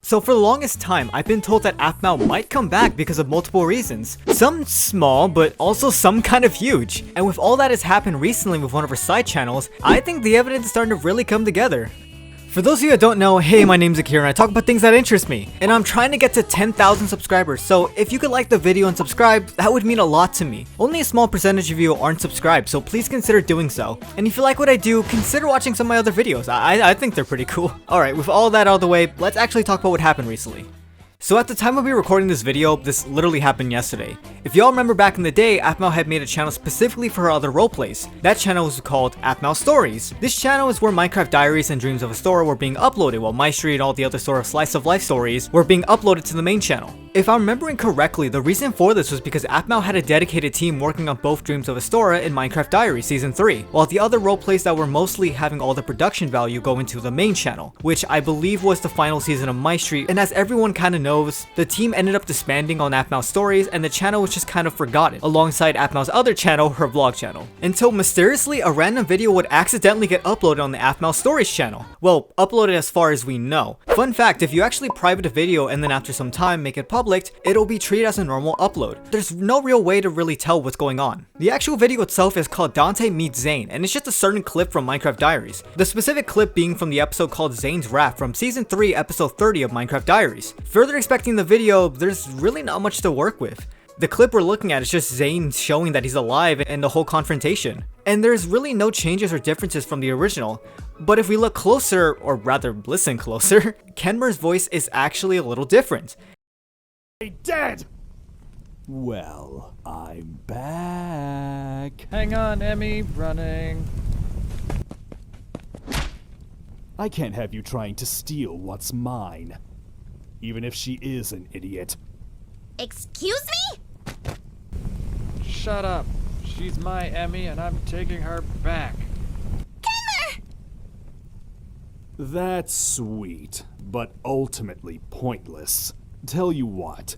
So for the longest time, I've been told that Aphmau might come back because of multiple reasons. Some small, but also some kind of huge. And with all that has happened recently with one of her side channels, I think the evidence is starting to really come together. For those of you that don't know, hey, my name's Akira and I talk about things that interest me. And I'm trying to get to 10,000 subscribers, so if you could like the video and subscribe, that would mean a lot to me. Only a small percentage of you aren't subscribed, so please consider doing so. And if you like what I do, consider watching some of my other videos. I think they're pretty cool. Alright, with all that out of the way, let's actually talk about what happened recently. So at the time of me recording this video, this literally happened yesterday. If y'all remember back in the day, Aphmau had made a channel specifically for her other roleplays. That channel was called Aphmau Stories. This channel is where Minecraft Diaries and Dreams of a Sora were being uploaded, while My Street and all the other sort of slice of life stories were being uploaded to the main channel. If I'm remembering correctly, the reason for this was because Aphmau had a dedicated team working on both Dreams of a Sora and Minecraft Diaries Season 3, while the other roleplays that were mostly having all the production value go into the main channel, which I believe was the final season of My Street. And as everyone kind of knows, the team ended up disbanding on Aphmau Stories and the channel was just kind of forgotten, alongside Aphmau's other channel, her vlog channel. Until mysteriously, a random video would accidentally get uploaded on the Aphmau Stories channel. Well, uploaded as far as we know. Fun fact, if you actually private a video and then after some time make it public, it'll be treated as a normal upload. There's no real way to really tell what's going on. The actual video itself is called Dante Meets Zane, and it's just a certain clip from Minecraft Diaries. The specific clip being from the episode called Zane's Wrath from Season 3, Episode 30 of Minecraft Diaries. Further expecting the video, there's really not much to work with. The clip we're looking at is just Zane showing that he's alive and the whole confrontation. And there's really no changes or differences from the original. But if we look closer, or rather listen closer, Kenmer's voice is actually a little different. Dead! Well, I'm back. Hang on, Emmy, running. I can't have you trying to steal what's mine. Even if she is an idiot. Excuse me? Shut up. She's my Emmy and I'm taking her back. Kenmer! That's sweet, but ultimately pointless. Tell you what,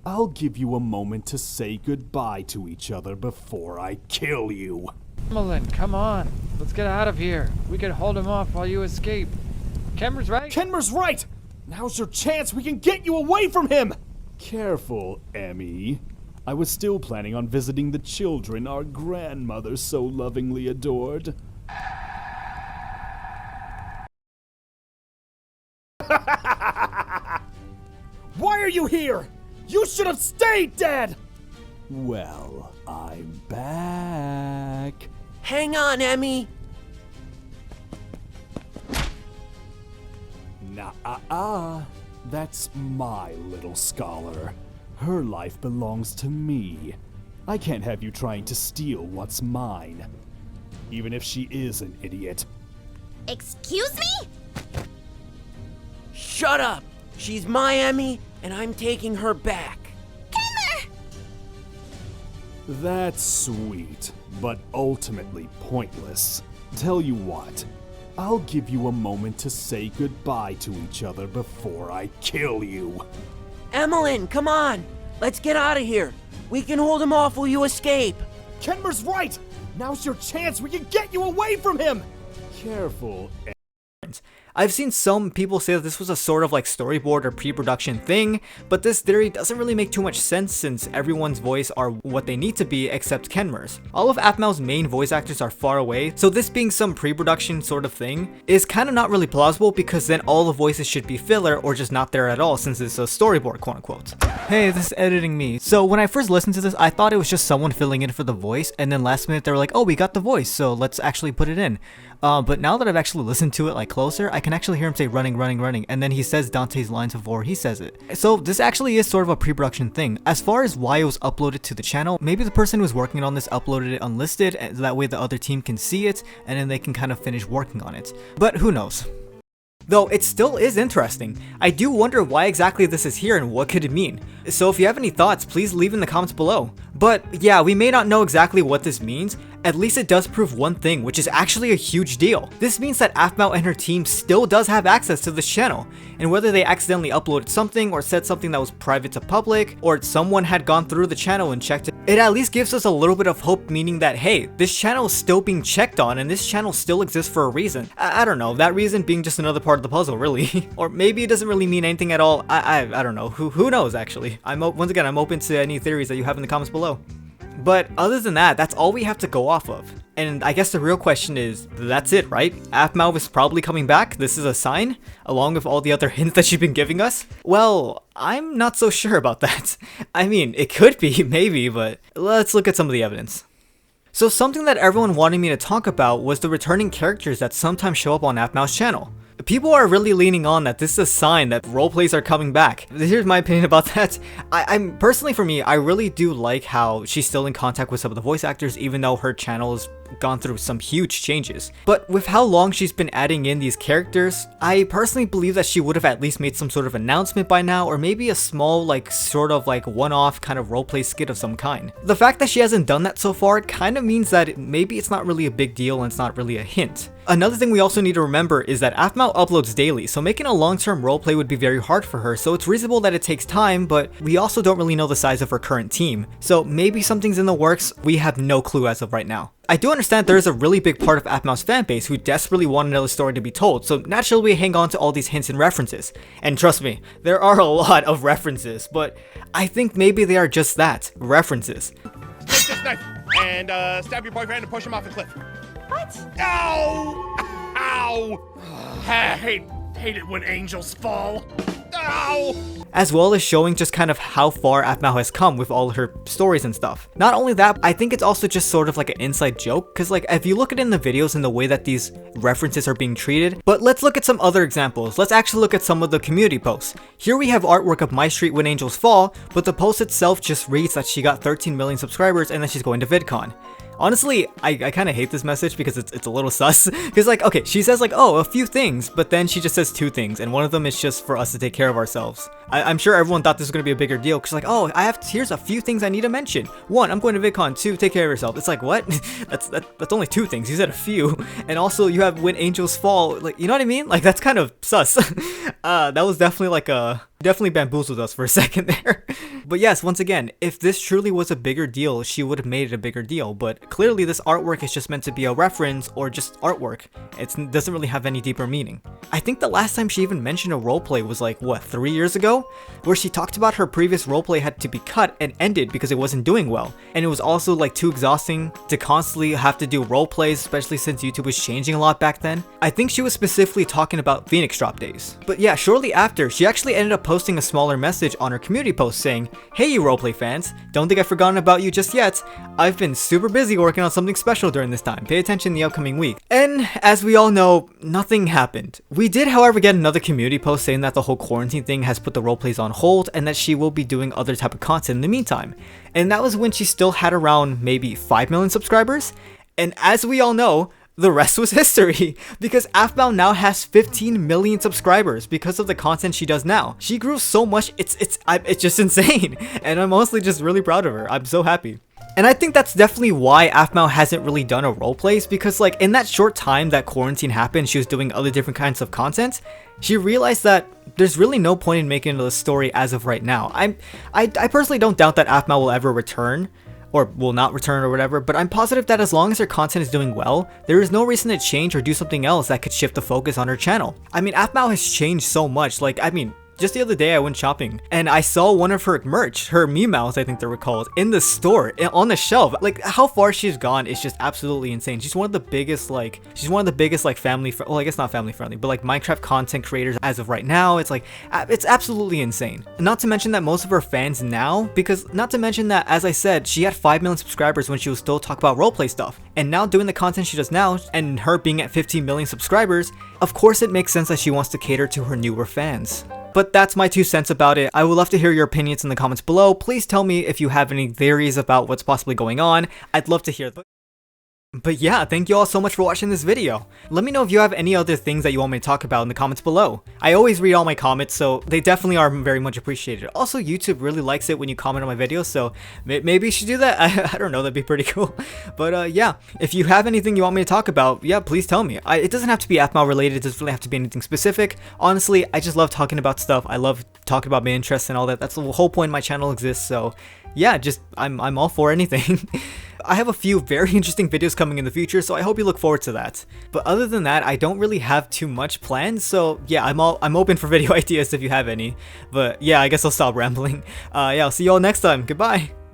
I'll give you a moment to say goodbye to each other before I kill you. Emmeline, come on. Let's get out of here. We can hold him off while you escape. Kenmer's right. Kenmer's right! Now's your chance, we can get you away from him! Careful, Emmy. I was still planning on visiting the children our grandmother so lovingly adored. Why are you here? You should have stayed dead! Well, I'm back. Hang on, Emmy. Nah, that's my little scholar. Her life belongs to me. I can't have you trying to steal what's mine. Even if she is an idiot. Excuse me? Shut up. She's my Emmy, and I'm taking her back. Kenmer! That's sweet, but ultimately pointless. Tell you what, I'll give you a moment to say goodbye to each other before I kill you. Emmeline, come on. Let's get out of here. We can hold him off while you escape. Kenmer's right! Now's your chance, we can get you away from him! Careful, I've seen some people say that this was a sort of like storyboard or pre-production thing, but this theory doesn't really make too much sense since everyone's voice are what they need to be except Kenmer's. All of Aphmau's main voice actors are far away, so this being some pre-production sort of thing is kind of not really plausible because then all the voices should be filler or just not there at all since it's a storyboard, quote unquote. Hey, this is editing me. So when I first listened to this, I thought it was just someone filling in for the voice, and then last minute they were like, oh, we got the voice, so let's actually put it in. But now that I've actually listened to it like closer, I can actually hear him say running, running, running, and then he says Dante's lines before he says it. So this actually is sort of a pre-production thing. As far as why it was uploaded to the channel, maybe the person who was working on this uploaded it unlisted, and that way the other team can see it, and then they can kind of finish working on it. But who knows? Though it still is interesting. I do wonder why exactly this is here and what could it mean. So if you have any thoughts, please leave in the comments below. But yeah, we may not know exactly what this means, at least it does prove one thing, which is actually a huge deal. This means that Aphmau and her team still does have access to this channel, and whether they accidentally uploaded something or said something that was private to public, or someone had gone through the channel and checked it, it at least gives us a little bit of hope, meaning that, hey, this channel is still being checked on and this channel still exists for a reason. I don't know, that reason being just another part of the puzzle, really. Or maybe it doesn't really mean anything at all. I don't know. Who knows, actually. Once again, I'm open to any theories that you have in the comments below. But other than that, that's all we have to go off of. And I guess the real question is, that's it, right? Aphmau is probably coming back. This is a sign, along with all the other hints that she's been giving us. Well, I'm not so sure about that. I mean, it could be, maybe, but let's look at some of the evidence. So something that everyone wanted me to talk about was the returning characters that sometimes show up on Aphmau's channel. People are really leaning on that this is a sign that roleplays are coming back. Here's my opinion about that. I'm personally, for me, I really do like how she's still in contact with some of the voice actors, even though her channel has gone through some huge changes. But with how long she's been adding in these characters, I personally believe that she would have at least made some sort of announcement by now, or maybe a small, sort of one-off kind of roleplay skit of some kind. The fact that she hasn't done that so far kind of means that maybe it's not really a big deal and it's not really a hint. Another thing we also need to remember is that Aphmau uploads daily, so making a long-term roleplay would be very hard for her, so it's reasonable that it takes time, but we also don't really know the size of her current team. So maybe something's in the works, we have no clue as of right now. I do understand there is a really big part of Aphmau's fanbase who desperately want another story to be told, so naturally we hang on to all these hints and references. And trust me, there are a lot of references, but I think maybe they are just that, references. Take this knife and stab your boyfriend and push him off a cliff. What? Ow! Ow! I hate it when angels fall. Ow! As well as showing just kind of how far Aphmau has come with all her stories and stuff. Not only that, I think it's also just sort of like an inside joke, because if you look at it in the videos and the way that these references are being treated. But let's look at some other examples. Let's actually look at some of the community posts. Here we have artwork of My Street When Angels Fall, but the post itself just reads that she got 13 million subscribers and that she's going to VidCon. Honestly, I kind of hate this message because it's a little sus. Because okay, she says oh, a few things, but then she just says 2 things, and one of them is just for us to take care of ourselves. I'm sure everyone thought this was going to be a bigger deal, because oh, here's a few things I need to mention. 1, I'm going to VidCon. 2, take care of yourself. It's what? that's only 2 things. You said a few. And also you have When Angels Fall, you know what I mean? That's kind of sus. That was definitely definitely bamboozled us for a second there. But yes, once again, if this truly was a bigger deal, she would have made it a bigger deal, but clearly this artwork is just meant to be a reference or just artwork. It doesn't really have any deeper meaning. I think the last time she even mentioned a roleplay was what, 3 years ago? Where she talked about her previous roleplay had to be cut and ended because it wasn't doing well. And it was also too exhausting to constantly have to do roleplays, especially since YouTube was changing a lot back then. I think she was specifically talking about Phoenix Drop days. But yeah, shortly after, she actually ended up posting a smaller message on her community post saying, "Hey you roleplay fans, don't think I've forgotten about you just yet. I've been super busy working on something special during this time. Pay attention in the upcoming week." And as we all know, nothing happened. We did, however, get another community post saying that the whole quarantine thing has put the roleplays on hold and that she will be doing other type of content in the meantime. And that was when she still had around maybe 5 million subscribers. And as we all know, the rest was history, because Aphmau now has 15 million subscribers because of the content she does now. She grew so much, it's just insane, and I'm honestly just really proud of her. I'm so happy. And I think that's definitely why Aphmau hasn't really done a roleplays, because in that short time that quarantine happened, she was doing other different kinds of content. She realized that there's really no point in making the story as of right now. I personally don't doubt that Aphmau will ever return, or will not return or whatever, but I'm positive that as long as her content is doing well, there is no reason to change or do something else that could shift the focus on her channel. I mean, Aphmau has changed so much. Just the other day I went shopping and I saw one of her merch, her Meows I think they were called, in the store, on the shelf. How far she's gone is just absolutely insane. She's one of the biggest family, well I guess not family friendly, but Minecraft content creators as of right now. It's absolutely insane. Not to mention that most of her fans now, not to mention that, as I said, she had 5 million subscribers when she was still talking about roleplay stuff. And now doing the content she does now, and her being at 15 million subscribers, of course it makes sense that she wants to cater to her newer fans. But that's my 2 cents about it. I would love to hear your opinions in the comments below. Please tell me if you have any theories about what's possibly going on. I'd love to hear them. But yeah, thank you all so much for watching this video. Let me know if you have any other things that you want me to talk about in the comments below. I always read all my comments, so they definitely are very much appreciated. Also, YouTube really likes it when you comment on my videos, so maybe you should do that. I don't know, that'd be pretty cool. But yeah, if you have anything you want me to talk about, yeah, please tell me. It doesn't have to be Aphmau related, it doesn't really have to be anything specific. Honestly, I just love talking about stuff. I love talking about my interests and all that. That's the whole point my channel exists, so yeah, just I'm all for anything. I have a few very interesting videos coming in the future, so I hope you look forward to that. But other than that, I don't really have too much planned, so yeah, I'm open for video ideas if you have any. But yeah, I guess I'll stop rambling. Yeah, I'll see you all next time. Goodbye!